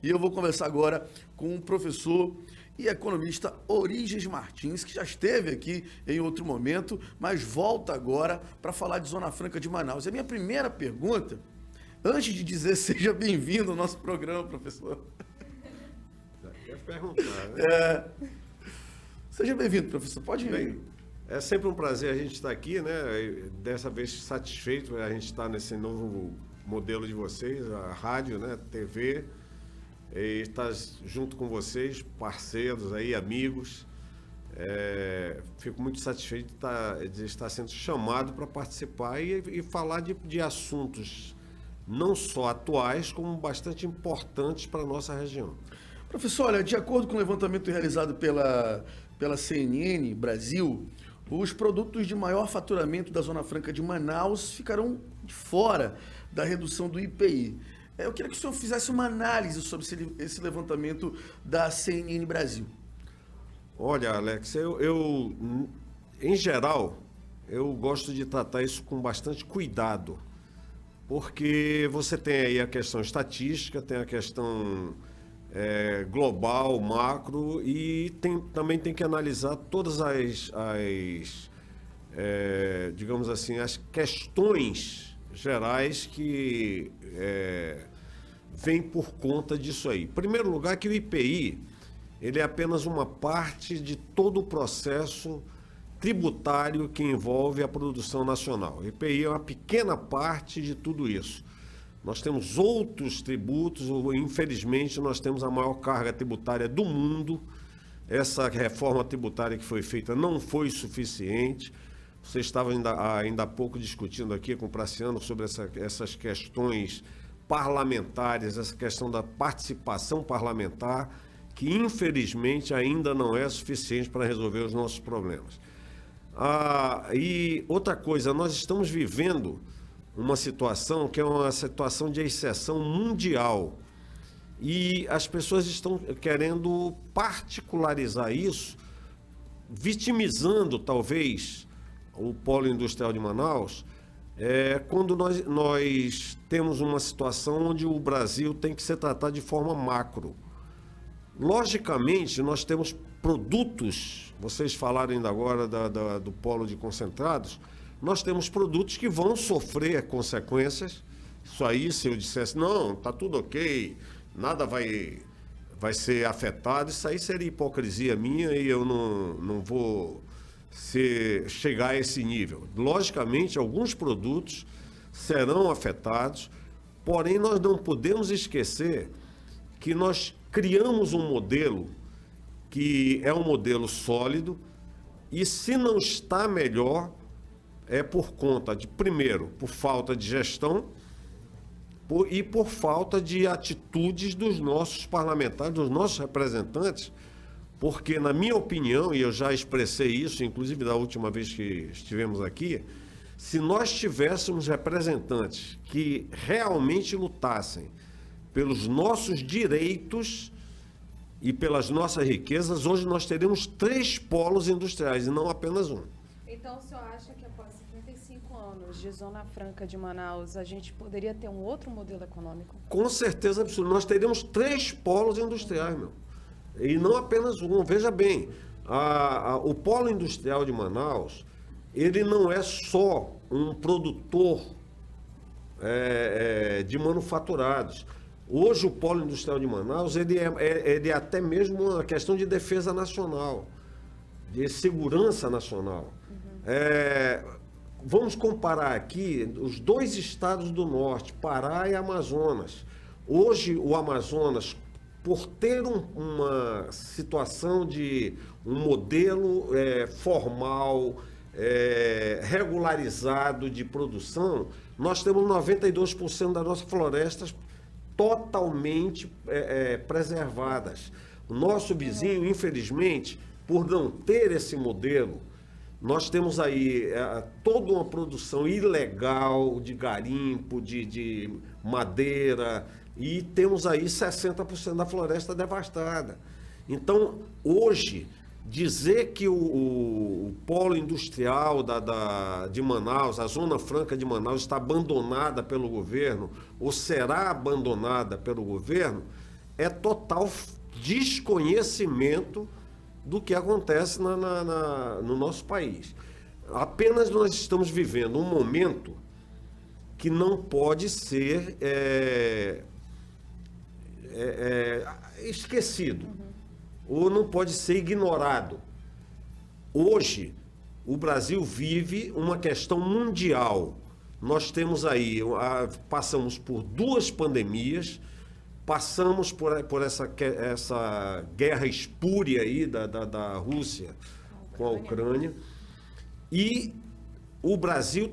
E eu vou conversar agora com o professor e economista Orígenes Martins, que já esteve aqui em outro momento, mas volta agora para falar de Zona Franca de Manaus. E a minha primeira pergunta, antes de dizer seja bem-vindo ao nosso programa, professor. Já quer perguntar, né? Seja bem-vindo, professor. Pode vir. É sempre um prazer a gente estar aqui, né? Dessa vez satisfeito a gente estar nesse novo modelo de vocês, a rádio, né? TV, e estar junto com vocês, parceiros aí, amigos. Fico muito satisfeito de estar sendo chamado para participar e falar de assuntos não só atuais, como bastante importantes para a nossa região. Professor, olha, de acordo com o levantamento realizado pela CNN Brasil, os produtos de maior faturamento da Zona Franca de Manaus ficarão de fora da redução do IPI. Eu queria que o senhor fizesse uma análise sobre esse levantamento da CNN Brasil. Olha, Alex, eu em geral, eu gosto de tratar isso com bastante cuidado, porque você tem aí a questão estatística, tem a questão global, macro, e também tem que analisar todas digamos assim, as questões gerais que vêm por conta disso aí. Em primeiro lugar, que o IPI ele é apenas uma parte de todo o processo tributário que envolve a produção nacional. O IPI é uma pequena parte de tudo isso. Nós temos outros tributos, infelizmente nós temos a maior carga tributária do mundo. Essa reforma tributária que foi feita não foi suficiente. Você estava ainda há pouco discutindo aqui com o Praciano sobre essas questões parlamentares, essa questão da participação parlamentar, que infelizmente ainda não é suficiente para resolver os nossos problemas. E outra coisa, nós estamos vivendo uma situação que é uma situação de exceção mundial. E as pessoas estão querendo particularizar isso, vitimizando talvez o polo industrial de Manaus, quando nós temos uma situação onde o Brasil tem que ser tratado de forma macro. Logicamente, nós temos produtos, vocês falaram ainda agora do polo de concentrados, nós temos produtos que vão sofrer consequências. Isso aí, se eu dissesse, não, está tudo ok, nada vai ser afetado, isso aí seria hipocrisia minha e eu não vou chegar a esse nível. Logicamente, alguns produtos serão afetados, porém nós não podemos esquecer que nós criamos um modelo que é um modelo sólido e se não está melhor é por conta de, primeiro, por falta de gestão e por falta de atitudes dos nossos parlamentares, dos nossos representantes, porque, na minha opinião, e eu já expressei isso, inclusive da última vez que estivemos aqui, se nós tivéssemos representantes que realmente lutassem pelos nossos direitos e pelas nossas riquezas, hoje nós teríamos 3 polos industriais e não apenas um. Então, o senhor acha que após 75 anos de Zona Franca de Manaus, a gente poderia ter um outro modelo econômico? Com certeza absoluta. Nós teríamos 3 polos industriais, meu. E não apenas um. Veja bem, o polo industrial de Manaus, ele não é só um produtor de manufaturados. Hoje o polo industrial de Manaus, ele é até mesmo uma questão de defesa nacional, de segurança nacional. Vamos comparar aqui os 2 estados do norte, Pará e Amazonas. Hoje o Amazonas, por ter uma situação de um modelo formal, regularizado de produção, nós temos 92% das nossas florestas totalmente preservadas. O nosso vizinho, infelizmente, por não ter esse modelo, nós temos aí toda uma produção ilegal de garimpo, de madeira, e temos aí 60% da floresta devastada. Então, hoje, dizer que o polo industrial de Manaus, a Zona Franca de Manaus, está abandonada pelo governo, ou será abandonada pelo governo, é total desconhecimento do que acontece no nosso país. Apenas nós estamos vivendo um momento que não pode ser esquecido, ou não pode ser ignorado. Hoje, o Brasil vive uma questão mundial. Nós temos aí, passamos por 2 pandemias, passamos por essa guerra espúria aí da Rússia com a Ucrânia, e o Brasil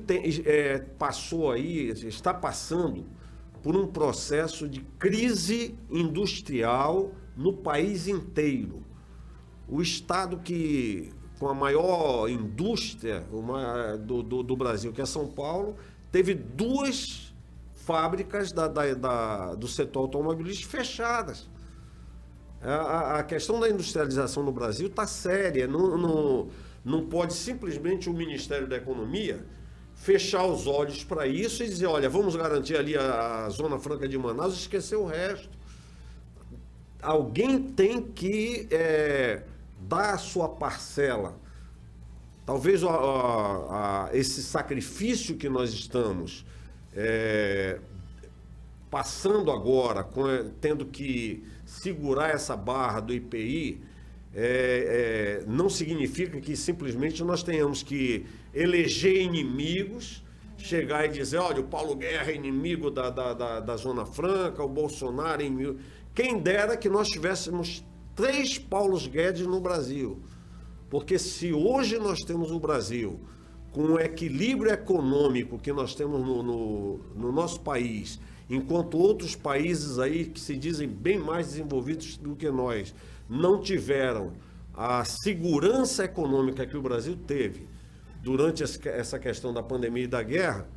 está passando por um processo de crise industrial no país inteiro. O estado com a maior indústria do Brasil, que é São Paulo, teve 2 fábricas do setor automobilístico fechadas. A questão da industrialização no Brasil está séria. Não pode simplesmente o Ministério da Economia fechar os olhos para isso e dizer, olha, vamos garantir ali a Zona Franca de Manaus e esquecer o resto. Alguém tem que dar a sua parcela. Talvez esse sacrifício que nós estamos passando agora, tendo que segurar essa barra do IPI, não significa que simplesmente nós tenhamos que eleger inimigos, chegar e dizer, olha, o Paulo Guerra é inimigo da Zona Franca, o Bolsonaro é inimigo. Quem dera que nós tivéssemos 3 Paulos Guedes no Brasil. Porque se hoje nós temos o Brasil com o equilíbrio econômico que nós temos no nosso país, enquanto outros países aí que se dizem bem mais desenvolvidos do que nós, não tiveram a segurança econômica que o Brasil teve durante essa questão da pandemia e da guerra,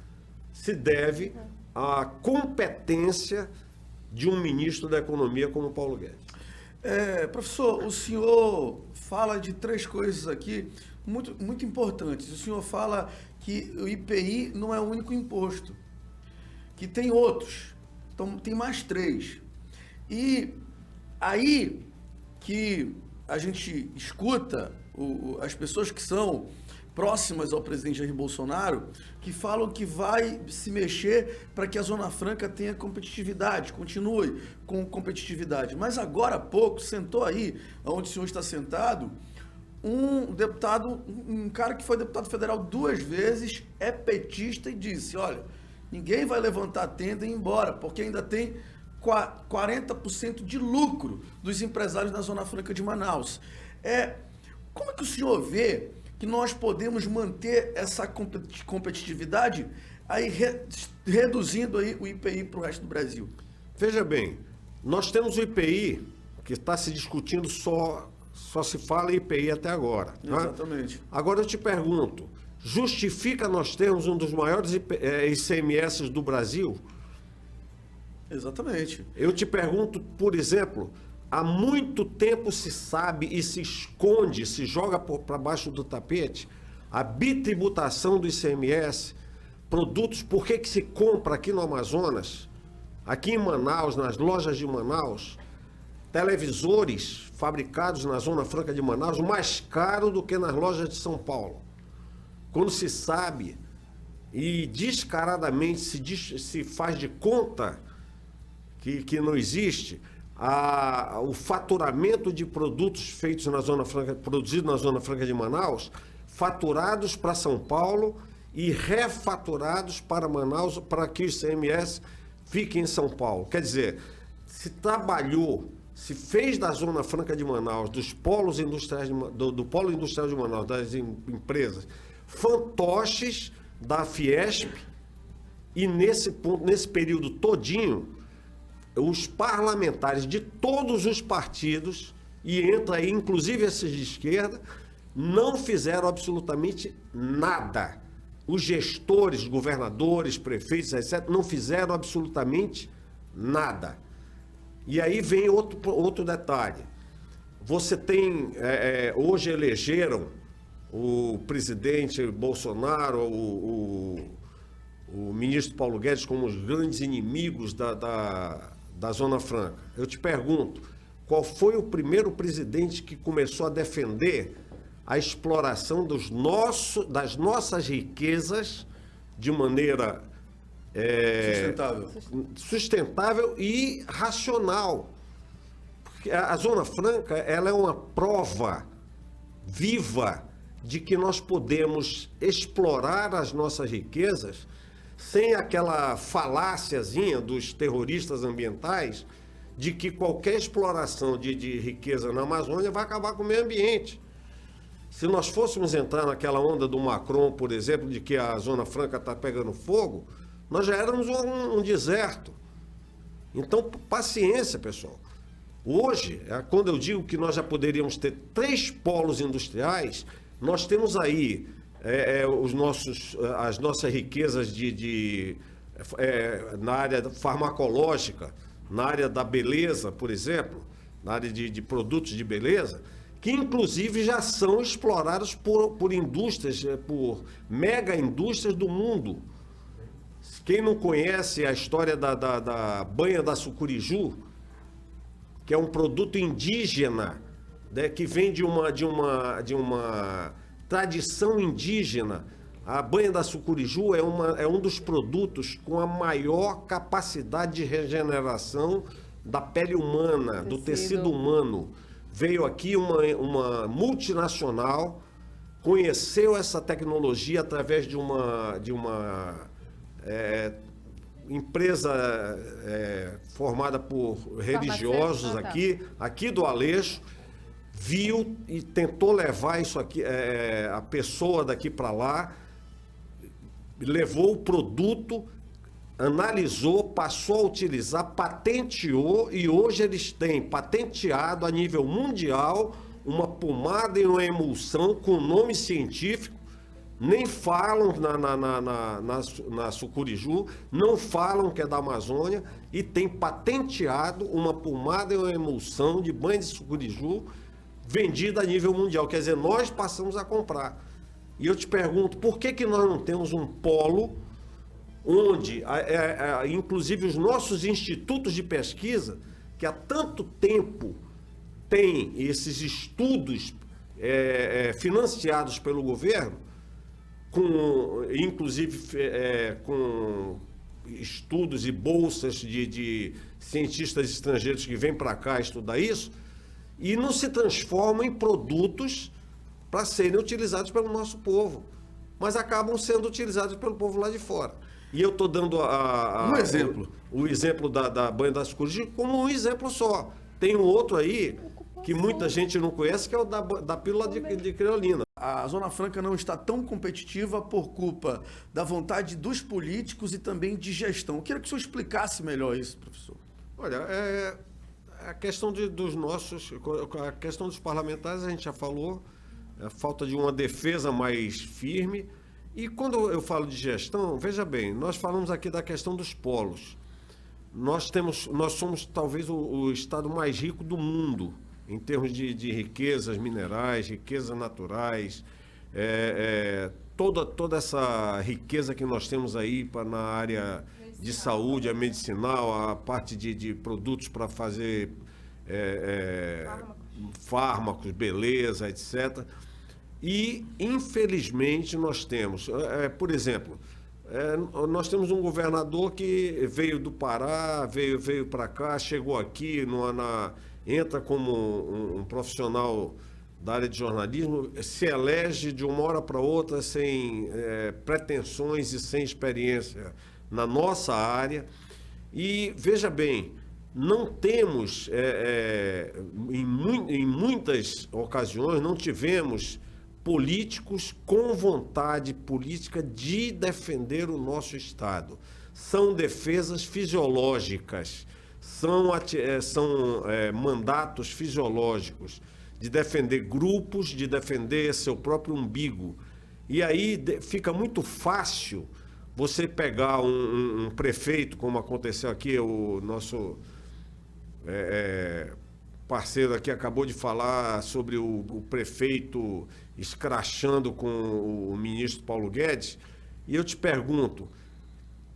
se deve à competência de um ministro da Economia como Paulo Guedes. Professor, o senhor fala de 3 coisas aqui muito, muito importantes. O senhor fala que o IPI não é o único imposto, que tem outros, então tem mais 3. E aí que a gente escuta as pessoas que são próximas ao presidente Jair Bolsonaro, que falam que vai se mexer para que a Zona Franca tenha competitividade, continue com competitividade. Mas agora há pouco, sentou aí, onde o senhor está sentado, um deputado, um cara que foi deputado federal 2 vezes, é petista e disse, olha, ninguém vai levantar a tenda e ir embora, porque ainda tem 40% de lucro dos empresários na Zona Franca de Manaus. Como é que o senhor vê que nós podemos manter essa competitividade aí reduzindo aí o IPI para o resto do Brasil? Veja bem, nós temos o IPI que está se discutindo, só se fala em IPI até agora. Tá? Exatamente. Agora eu te pergunto, justifica nós termos um dos maiores ICMS do Brasil? Exatamente. Eu te pergunto, por exemplo, há muito tempo se sabe e se esconde, se joga para baixo do tapete a bitributação do ICMS, produtos, por que se compra aqui no Amazonas, aqui em Manaus, nas lojas de Manaus, televisores fabricados na Zona Franca de Manaus mais caro do que nas lojas de São Paulo. Quando se sabe e descaradamente se faz de conta que não existe, o faturamento de produtos feitos na Zona Franca, produzidos na Zona Franca de Manaus, faturados para São Paulo e refaturados para Manaus para que o ICMS fique em São Paulo. Quer dizer, se trabalhou, se fez da Zona Franca de Manaus, dos polos industriais, do polo industrial de Manaus, das empresas, fantoches da Fiesp, e nesse período todinho, os parlamentares de todos os partidos, e entra aí inclusive esses de esquerda, não fizeram absolutamente nada. Os gestores, governadores, prefeitos, etc., não fizeram absolutamente nada. E aí vem outro detalhe. Você tem, hoje elegeram o presidente Bolsonaro, o ministro Paulo Guedes como os grandes inimigos da Zona Franca. Eu te pergunto, qual foi o primeiro presidente que começou a defender a exploração das nossas riquezas de maneira sustentável e racional? Porque a Zona Franca, ela é uma prova viva de que nós podemos explorar as nossas riquezas sem aquela faláciazinha dos terroristas ambientais de que qualquer exploração de riqueza na Amazônia vai acabar com o meio ambiente. Se nós fôssemos entrar naquela onda do Macron, por exemplo, de que a Zona Franca está pegando fogo, nós já éramos um deserto. Então, paciência, pessoal. Hoje, quando eu digo que nós já poderíamos ter 3 polos industriais, nós temos aí as nossas riquezas na área farmacológica, na área da beleza, por exemplo, na área de produtos de beleza, que inclusive já são explorados por indústrias, por mega indústrias do mundo. Quem não conhece a história da banha da sucuriju, que é um produto indígena, né, que vem de uma tradição indígena. A banha da sucuriju é um dos produtos com a maior capacidade de regeneração da pele humana, do tecido humano. Veio aqui uma multinacional, conheceu essa tecnologia através de uma empresa formada por religiosos aqui do Aleixo, viu e tentou levar isso aqui, a pessoa daqui para lá, levou o produto, analisou, passou a utilizar, patenteou, e hoje eles têm patenteado a nível mundial uma pomada e uma emulsão com nome científico. Nem falam na sucuriju, não falam que é da Amazônia, e tem patenteado uma pomada e uma emulsão de banho de sucuriju vendida a nível mundial. Quer dizer, nós passamos a comprar. E eu te pergunto, por que nós não temos um polo onde, inclusive, os nossos institutos de pesquisa, que há tanto tempo têm esses estudos financiados pelo governo, com estudos e bolsas de cientistas estrangeiros que vêm para cá estudar isso, e não se transformam em produtos para serem utilizados pelo nosso povo, mas acabam sendo utilizados pelo povo lá de fora. E eu estou dando um exemplo. O exemplo da banha da sucuriju como um exemplo só. Tem um outro aí que muita gente não conhece, que é o da pílula de creolina. A Zona Franca não está tão competitiva por culpa da vontade dos políticos e também de gestão. Eu queria que o senhor explicasse melhor isso, professor. Olha, a questão a questão dos parlamentares, a gente já falou, a falta de uma defesa mais firme. E quando eu falo de gestão, veja bem, nós falamos aqui da questão dos polos. Nós somos talvez o estado mais rico do mundo, em termos de riquezas minerais, riquezas naturais, toda essa riqueza que nós temos aí na área de saúde, a medicinal, a parte de produtos para fazer fármacos, beleza, etc. E, infelizmente, nós temos, por exemplo, nós temos um governador que veio do Pará, veio para cá, chegou aqui, entra como um profissional da área de jornalismo, se elege de uma hora para outra sem pretensões e sem experiência na nossa área. E, veja bem, não temos, em muitas ocasiões, não tivemos políticos com vontade política de defender o nosso Estado. São defesas fisiológicas, são mandatos fisiológicos de defender grupos, de defender seu próprio umbigo. E aí fica muito fácil você pegar um prefeito, como aconteceu aqui, o nosso parceiro aqui acabou de falar sobre o prefeito escrachando com o ministro Paulo Guedes, e eu te pergunto,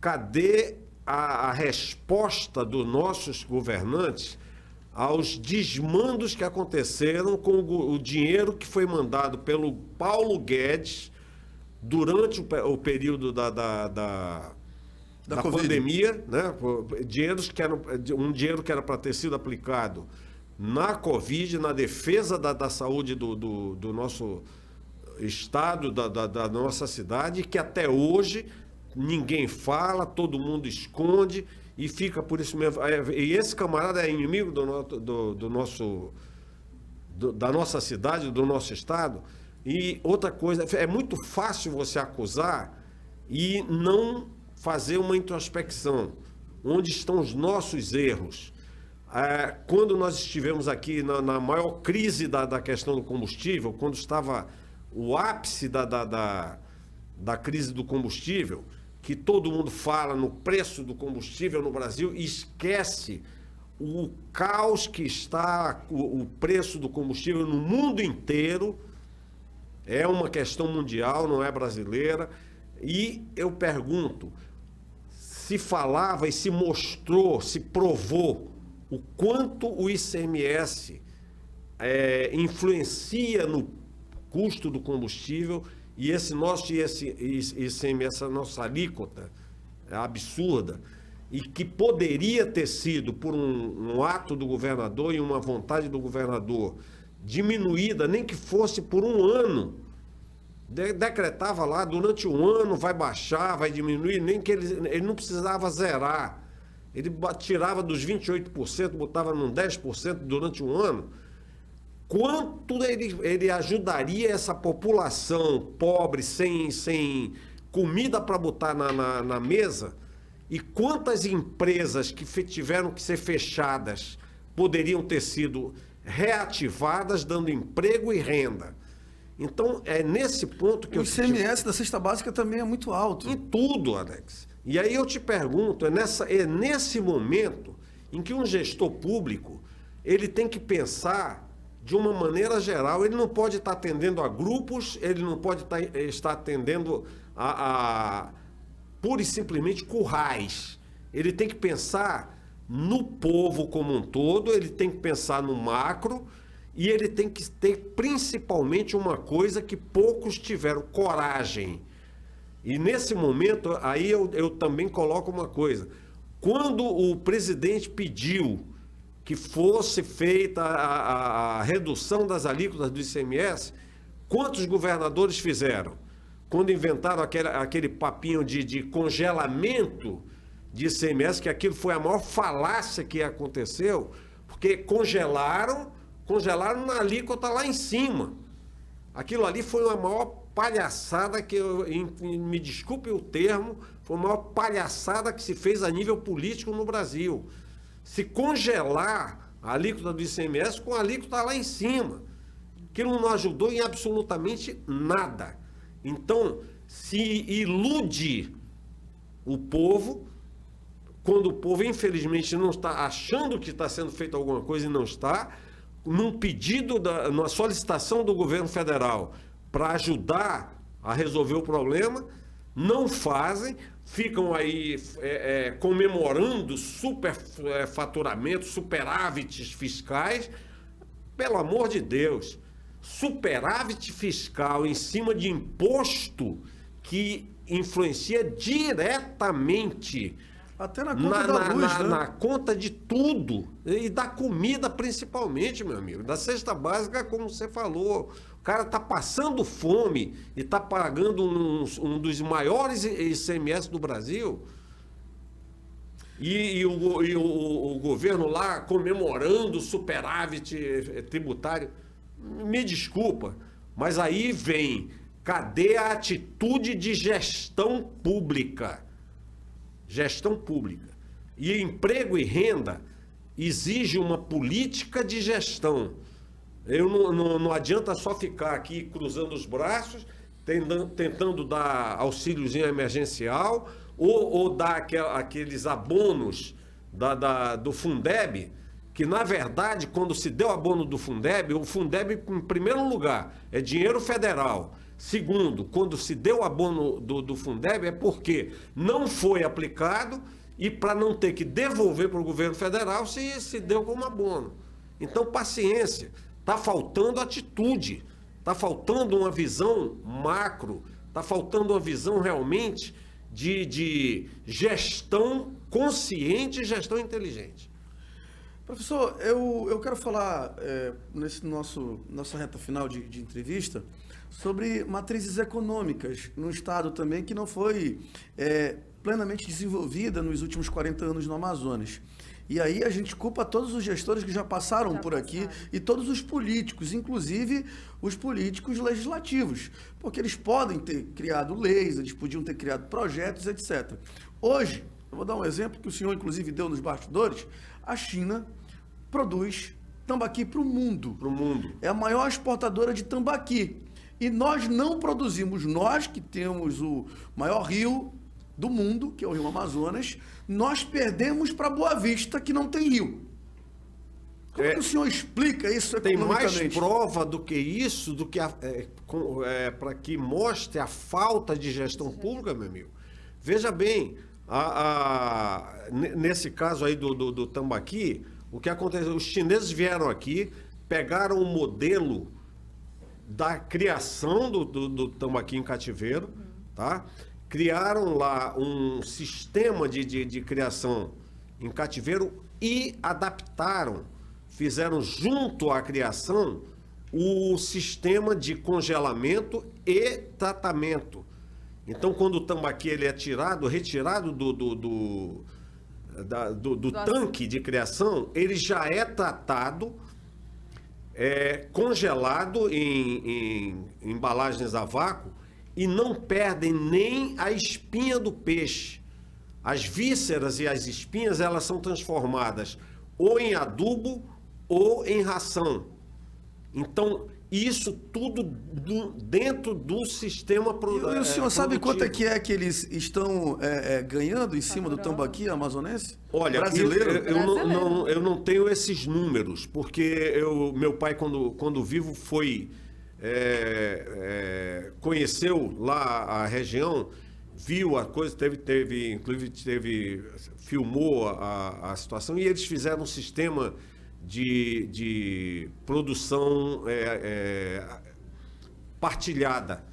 cadê a resposta dos nossos governantes aos desmandos que aconteceram com o dinheiro que foi mandado pelo Paulo Guedes durante o período da pandemia, né? Um dinheiro que era para ter sido aplicado na Covid, na defesa da saúde do nosso estado, da nossa cidade, que até hoje ninguém fala, todo mundo esconde e fica por isso mesmo. E esse camarada é inimigo da nossa cidade, do nosso estado. E outra coisa, é muito fácil você acusar e não fazer uma introspecção. Onde estão os nossos erros? Quando nós estivemos aqui na maior crise da questão do combustível, quando estava o ápice da crise do combustível, que todo mundo fala no preço do combustível no Brasil e esquece o caos que está o preço do combustível no mundo inteiro. É uma questão mundial, não é brasileira. E eu pergunto, se falava e se mostrou, se provou o quanto o ICMS influencia no custo do combustível, e esse ICMS, essa nossa alíquota absurda, e que poderia ter sido, por um ato do governador e uma vontade do governador, diminuída, nem que fosse por um ano. Decretava lá, durante um ano vai baixar, vai diminuir, nem que ele não precisava zerar. Ele tirava dos 28%, botava num 10% durante um ano. Quanto ele ajudaria essa população pobre, sem comida para botar na mesa? E quantas empresas que tiveram que ser fechadas poderiam ter sido reativadas, dando emprego e renda? Então, é nesse ponto que o ICMS da cesta básica também é muito alto. Em tudo, Alex. E aí eu te pergunto, é nesse momento em que um gestor público, ele tem que pensar de uma maneira geral. Ele não pode estar atendendo a grupos, ele não pode estar atendendo a pura e simplesmente currais. Ele tem que pensar no povo como um todo, ele tem que pensar no macro, e ele tem que ter principalmente uma coisa que poucos tiveram: coragem. E nesse momento, aí eu também coloco uma coisa. Quando o presidente pediu que fosse feita a redução das alíquotas do ICMS, quantos governadores fizeram? Quando inventaram aquele papinho de congelamento de ICMS, que aquilo foi a maior falácia que aconteceu, porque congelaram na alíquota lá em cima. Aquilo ali foi uma maior palhaçada me desculpe o termo, foi a maior palhaçada que se fez a nível político no Brasil. Se congelar a alíquota do ICMS com a alíquota lá em cima. Aquilo não ajudou em absolutamente nada. Então, se ilude o povo, quando o povo, infelizmente, não está achando que está sendo feita alguma coisa e não está, num pedido, numa solicitação do governo federal para ajudar a resolver o problema, não fazem, ficam aí comemorando superfaturamentos, superávites fiscais. Pelo amor de Deus, superávit fiscal em cima de imposto que influencia diretamente até na conta da luz, né? Na conta de tudo, e da comida principalmente, meu amigo. Da cesta básica, como você falou, o cara está passando fome e está pagando um dos maiores ICMS do Brasil. E o governo lá comemorando o superávit tributário. Me desculpa, mas aí vem, cadê a atitude de gestão pública? Gestão pública. E emprego e renda exige uma política de gestão. Não adianta só ficar aqui cruzando os braços, tentando dar auxíliozinho emergencial ou dar aqueles abonos do Fundeb, que, na verdade, quando se deu abono do Fundeb, o Fundeb, em primeiro lugar, é dinheiro federal. Segundo, quando se deu abono do Fundeb, é porque não foi aplicado e para não ter que devolver para o governo federal se deu como abono. Então, paciência. Está faltando atitude, está faltando uma visão macro, está faltando uma visão realmente de gestão consciente e gestão inteligente. Professor, eu quero falar, nossa reta final de entrevista, sobre matrizes econômicas no Estado também, que não foi plenamente desenvolvida nos últimos 40 anos no Amazonas. E aí a gente culpa todos os gestores que já passaram por aqui e todos os políticos, inclusive os políticos legislativos, porque eles podem ter criado leis, eles podiam ter criado projetos, etc. Hoje, eu vou dar um exemplo que o senhor inclusive deu nos bastidores, a China produz tambaqui para o mundo. Para o mundo. É a maior exportadora de tambaqui. E nós não produzimos, nós que temos o maior rio do mundo, que é o Rio Amazonas, nós perdemos para Boa Vista, que não tem rio. Como é que o senhor explica isso economicamente? Tem mais prova do que isso, do que para que mostre a falta de gestão pública, meu amigo. Veja bem, nesse caso aí do tambaqui, o que aconteceu? Os chineses vieram aqui, pegaram o modelo da criação do tambaqui em cativeiro, tá? Criaram lá um sistema de criação em cativeiro e adaptaram, fizeram junto à criação o sistema de congelamento e tratamento. Então, quando o tambaqui ele é retirado do tanque de criação, ele já é tratado, congelado em embalagens a vácuo, e não perdem nem a espinha do peixe. As vísceras e as espinhas, elas são transformadas ou em adubo ou em ração. Então, isso tudo dentro do sistema produtivo. E o senhor sabe quanto é que eles estão ganhando em cima do tambaqui amazonense? Olha, brasileiro? Eu não tenho esses números, porque meu pai, quando vivo, foi... conheceu lá a região, viu a coisa, inclusive filmou a situação, e eles fizeram um sistema de produção partilhada,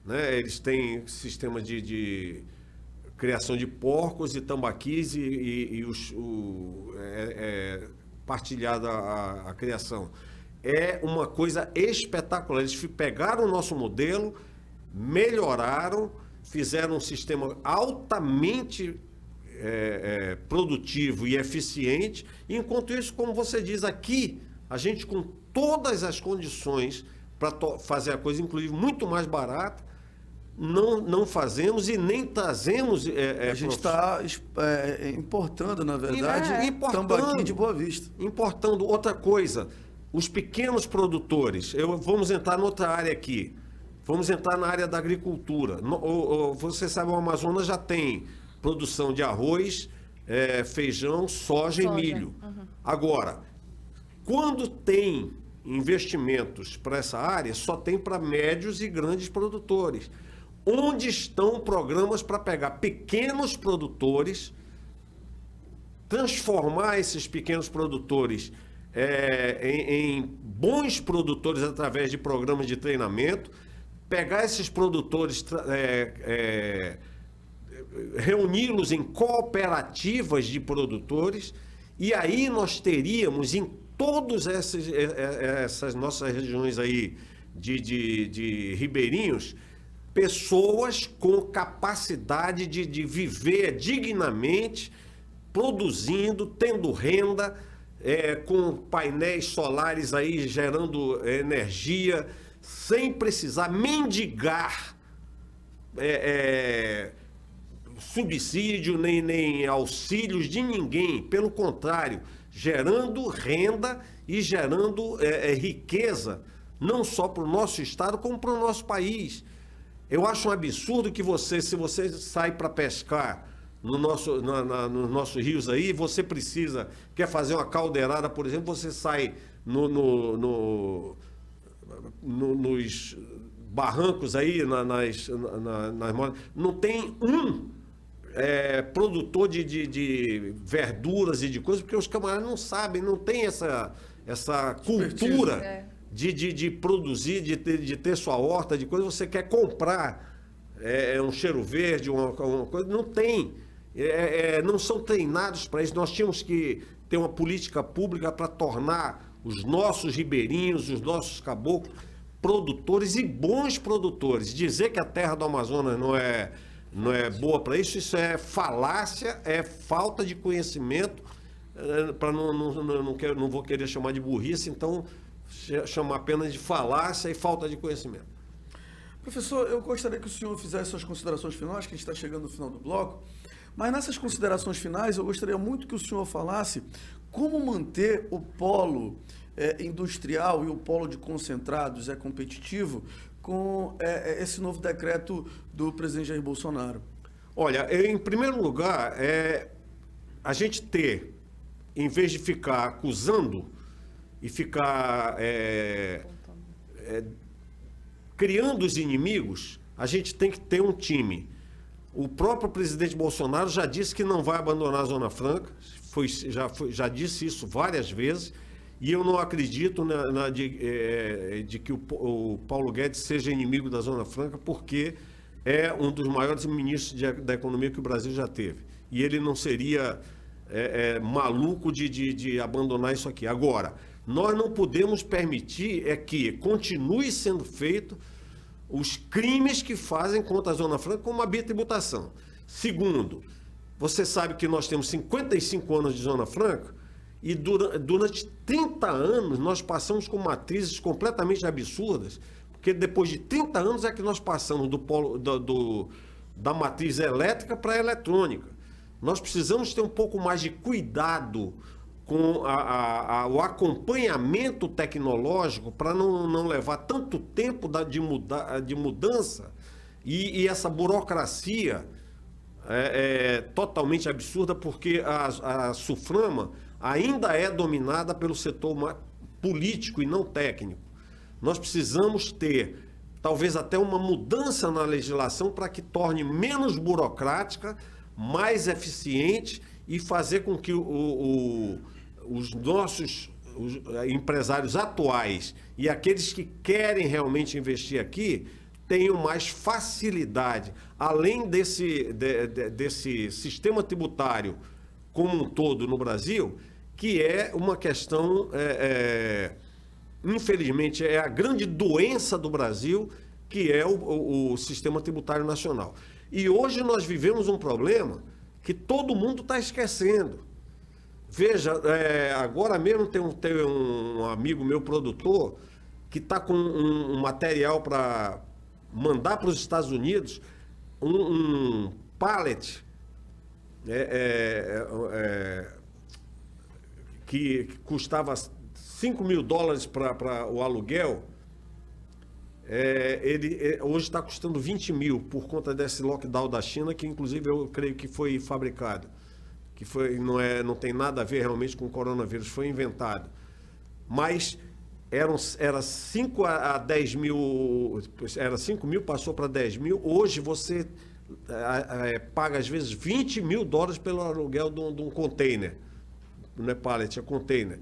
né? Eles têm sistema de criação de porcos e tambaquis partilhada a criação. É uma coisa espetacular. Eles pegaram o nosso modelo, melhoraram, fizeram um sistema altamente produtivo e eficiente. Enquanto isso, como você diz aqui, a gente com todas as condições para fazer a coisa, inclusive muito mais barata, não fazemos e nem trazemos... a gente está importando, na verdade, tambaqui de Boa Vista. Importando outra coisa... Os pequenos produtores, vamos entrar noutra área aqui, vamos entrar na área da agricultura. Você sabe, o Amazonas já tem produção de arroz, feijão, soja e milho. Uhum. Agora, quando tem investimentos para essa área, só tem para médios e grandes produtores. Onde estão programas para pegar pequenos produtores, transformar esses pequenos produtores em bons produtores através de programas de treinamento, pegar esses produtores, reuni-los em cooperativas de produtores, e aí nós teríamos em todas essas nossas regiões aí de ribeirinhos, pessoas com capacidade de viver dignamente, produzindo, tendo renda, com painéis solares aí gerando energia, sem precisar mendigar subsídio nem auxílios de ninguém. Pelo contrário, gerando renda e gerando riqueza, não só para o nosso estado, como para o nosso país. Eu acho um absurdo que se você sai para pescar nos nossos rios aí, você quer fazer uma caldeirada, por exemplo, você sai nos barrancos aí, não tem um produtor de verduras e de coisas, porque os camaradas não sabem, não tem essa cultura de produzir, de ter sua horta, de coisa. Você quer comprar um cheiro verde, uma coisa, não tem. Não são treinados para isso. Nós tínhamos que ter uma política pública para tornar os nossos ribeirinhos, os nossos caboclos, produtores e bons produtores. Dizer que a terra do Amazonas não é boa para isso, isso é falácia, é falta de conhecimento, não vou querer chamar de burrice, então chamar apenas de falácia e falta de conhecimento. Professor, eu gostaria que o senhor fizesse suas considerações finais, que a gente está chegando no final do bloco, mas nessas considerações finais eu gostaria muito que o senhor falasse como manter o polo industrial e o polo de concentrados competitivo com esse novo decreto do presidente Jair Bolsonaro. Olha, em primeiro lugar, a gente ter, em vez de ficar acusando e ficar criando os inimigos, a gente tem que ter um time. O próprio presidente Bolsonaro já disse que não vai abandonar a Zona Franca, já disse isso várias vezes, e eu não acredito de que o Paulo Guedes seja inimigo da Zona Franca, porque é um dos maiores ministros da economia que o Brasil já teve. E ele não seria maluco de abandonar isso aqui. Agora, nós não podemos permitir que continue sendo feito os crimes que fazem contra a Zona Franca, como a bitributação. Segundo, você sabe que nós temos 55 anos de Zona Franca e durante 30 anos nós passamos com matrizes completamente absurdas, porque depois de 30 anos é que nós passamos da matriz elétrica para a eletrônica. Nós precisamos ter um pouco mais de cuidado com o acompanhamento tecnológico para não levar tanto tempo de mudança e essa burocracia totalmente absurda, porque a SUFRAMA ainda é dominada pelo setor político e não técnico. Nós precisamos ter talvez até uma mudança na legislação para que torne menos burocrática, mais eficiente e fazer com que os nossos empresários atuais e aqueles que querem realmente investir aqui tenham mais facilidade, além desse sistema tributário como um todo no Brasil, que é uma questão, infelizmente, é a grande doença do Brasil, que é o sistema tributário nacional. E hoje nós vivemos um problema que todo mundo está esquecendo. Veja, agora mesmo tem um amigo meu, produtor, que está com um material para mandar para os Estados Unidos, um pallet que custava $5.000 para o aluguel. Ele hoje está custando 20 mil por conta desse lockdown da China, que inclusive eu creio que foi fabricado, não tem nada a ver realmente com o coronavírus, foi inventado. Mas era 5 a 10 mil, era 5 mil, passou para 10 mil. Hoje você paga às vezes $20.000 pelo aluguel de um container. Não é pallet, é container.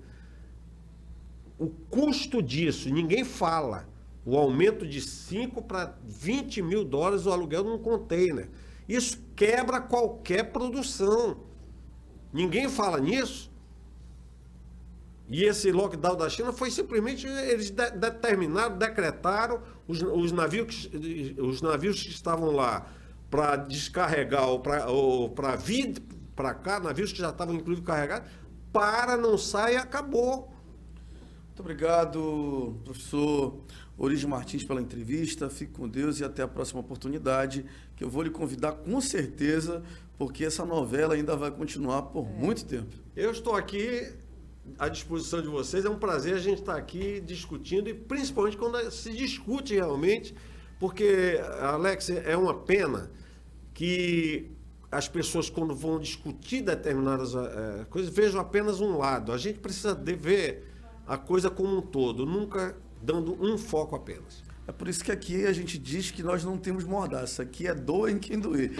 O custo disso, ninguém fala. O aumento de 5 para $20.000 o aluguel de um container. Isso quebra qualquer produção. Ninguém fala nisso. E esse lockdown da China foi simplesmente, eles decretaram os navios que estavam lá para descarregar ou para vir para cá, navios que já estavam inclusive carregados, não sai e acabou. Muito obrigado, professor Orides Martins, pela entrevista. Fique com Deus e até a próxima oportunidade, que eu vou lhe convidar com certeza, porque essa novela ainda vai continuar por muito tempo. Eu estou aqui à disposição de vocês. É um prazer a gente estar aqui discutindo, e principalmente quando se discute realmente, porque, Alex, é uma pena que as pessoas, quando vão discutir determinadas coisas, vejam apenas um lado. A gente precisa ver a coisa como um todo, nunca dando um foco apenas. É por isso que aqui a gente diz que nós não temos mordaça. Aqui é doa em quem doer.